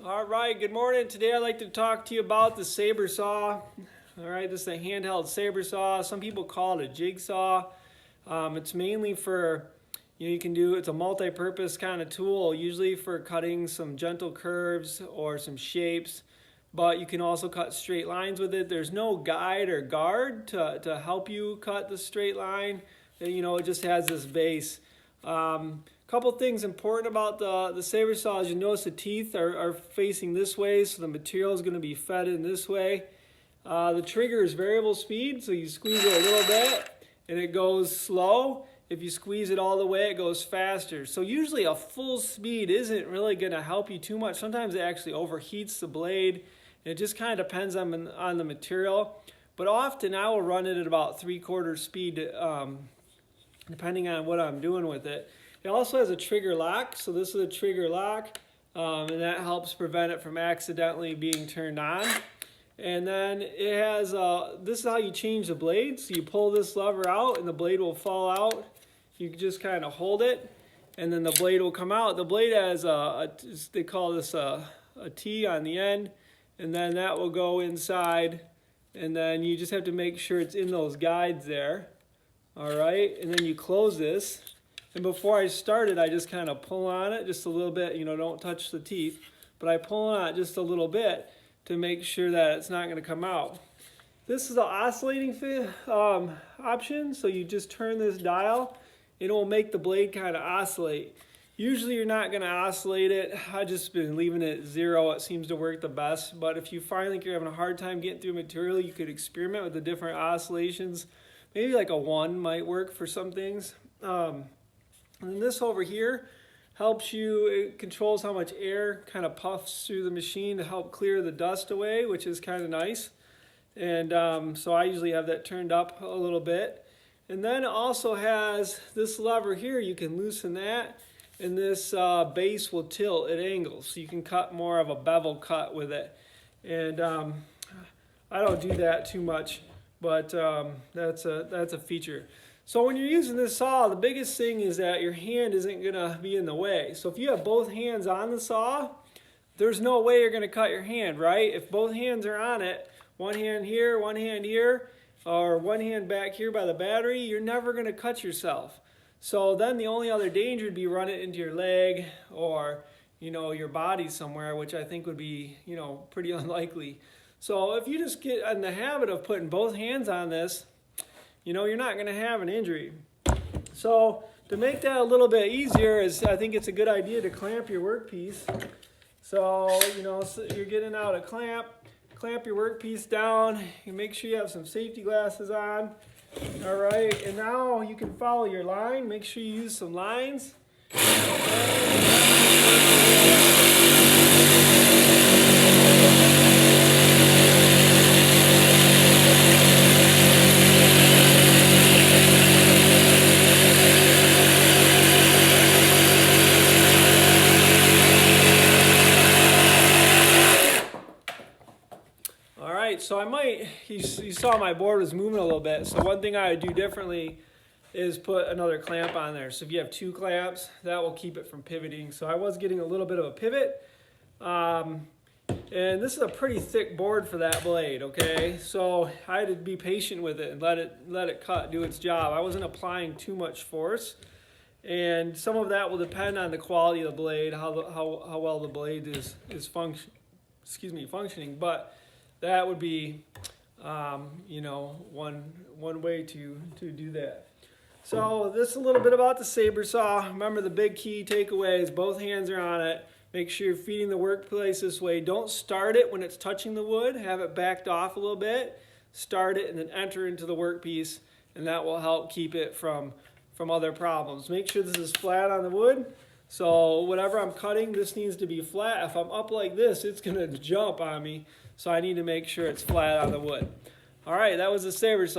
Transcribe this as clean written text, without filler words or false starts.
All right, good morning. Today I'd like to talk to you about the Sabre saw. All right, this is a handheld Sabre saw. Some people call it a jigsaw. It's mainly for, you can do, it's a multi-purpose kind of tool, usually for cutting some gentle curves or some shapes, but you can also cut straight lines with it. There's no guide or guard to help you cut the straight line. It just has this base. Couple things important about the Sabre saw is you notice the teeth are facing this way, so the material is going to be fed in this way. The trigger is variable speed, so you squeeze it a little bit and it goes slow. If you squeeze it all the way, it goes faster. So usually a full speed isn't really going to help you too much. Sometimes it actually overheats the blade. It just kind of depends on the material. But often I will run it at about 3/4 speed, depending on what I'm doing with it. It also has a trigger lock, so this is a trigger lock, and that helps prevent it from accidentally being turned on. And then it has, this is how you change the blade. So you pull this lever out and the blade will fall out. You can just kind of hold it and then the blade will come out. The blade has they call this a T on the end, and then that will go inside, and then you just have to make sure it's in those guides there. All right, and then you close this. And before I start it, I just kind of pull on it just a little bit. Don't touch the teeth, but I pull on it just a little bit to make sure that it's not going to come out. This is the oscillating option, so you just turn this dial. It will make the blade kind of oscillate. Usually you're not going to oscillate it. I've just been leaving it at 0. It seems to work the best. But if you find like you're having a hard time getting through material, you could experiment with the different oscillations. Maybe like a 1 might work for some things. And then this over here helps you, it controls how much air kind of puffs through the machine to help clear the dust away, which is kind of nice. And so I usually have that turned up a little bit. And then it also has this lever here. You can loosen that, and this base will tilt at angles, so you can cut more of a bevel cut with it. And I don't do that too much, but that's a feature. So when you're using this saw, the biggest thing is that your hand isn't going to be in the way. So if you have both hands on the saw, there's no way you're going to cut your hand, right? If both hands are on it, one hand here, or one hand back here by the battery, you're never going to cut yourself. So then the only other danger would be run it into your leg or, your body somewhere, which I think would be, pretty unlikely. So if you just get in the habit of putting both hands on this, you're not going to have an injury. So to make that a little bit easier, I think it's a good idea to clamp your workpiece. So, so you're getting out a clamp your workpiece down, and make sure you have some safety glasses on. All right, and now you can follow your line. Make sure you use some lines. So you saw my board was moving a little bit. So one thing I would do differently is put another clamp on there. So if you have 2 clamps, that will keep it from pivoting. So I was getting a little bit of a pivot. And this is a pretty thick board for that blade, okay? So I had to be patient with it and let it cut, do its job. I wasn't applying too much force. And some of that will depend on the quality of the blade, how well the blade is functioning. But that would be, one way to do that. So this is a little bit about the Sabre saw. Remember, the big key takeaway is both hands are on it. Make sure you're feeding the workpiece this way. Don't start it when it's touching the wood. Have it backed off a little bit. Start it and then enter into the workpiece, and that will help keep it from other problems. Make sure this is flat on the wood. So whatever I'm cutting, this needs to be flat. If I'm up like this, it's going to jump on me. So I need to make sure it's flat on the wood. All right, that was the Sabre saw.